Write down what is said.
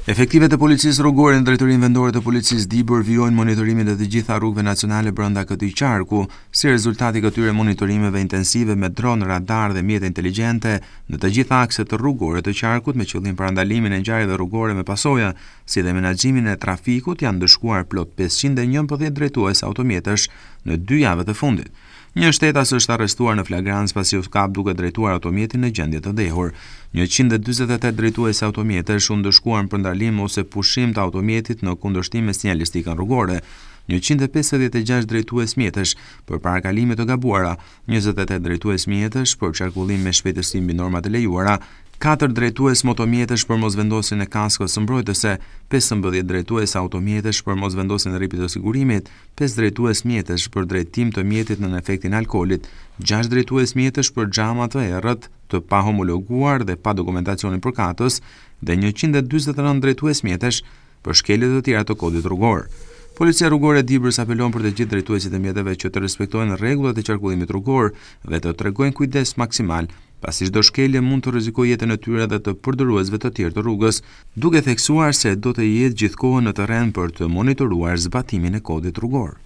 Efektivet e policisë rrugore në drejtorinë vendore të policisë Dibër vijojnë monitorimin e të gjitha rrugëve nacionale brenda këtij qarku, si rezultati këtyre monitorimeve intensive me dron, radar dhe mjete inteligjente në të gjitha akset rrugore të qarkut me qëllim parandalimin e ngjarjeve rrugore me pasoja, si dhe menaxhimin e trafikut, janë ndëshkuar plot 511 drejtues automjetësh në 2 javët e fundit. Një shtetas është arrestuar në flagrancë pasi u kap duke drejtuar automjetin në gjendje të dehur. 148 drejtues automjetësh u ndëshkuan për ndalim ose pushim të automjetit në kundërshtim me sinjalistikën rrugore. 156 drejtues mjetësh për parakalime të gabuara, 28 drejtues mjetësh për qarkullim me shpejtësi mbi normat e lejuara, 4 drejtues motomjetësh për mosvendosjen e kaskës së mbrojtëse, 15 drejtues automjetësh për mosvendosjen e rripit të sigurimit, 5 drejtues mjetësh për drejtim të mjetit nën efektin e alkoolit, 6 drejtues mjetësh për xhamat të errët të pa homologuar dhe pa dokumentacionin përkatës dhe 149 drejtues mjetësh për shkeljet të tjera të kodit rrugor. Policia rrugore e Dibrës apelon për të gjithë drejtuesit e mjeteve që të respektojnë rregullat e qarkullimit rrugor dhe të tregojnë kujdes maksimal, pasi çdo shkelje mund të rrezikojë jetën e tyre dhe të përdoruesve të tjerë të rrugës, duke theksuar se do të jetë gjithkohën në terren për të monitoruar zbatimin e kodit rrugor.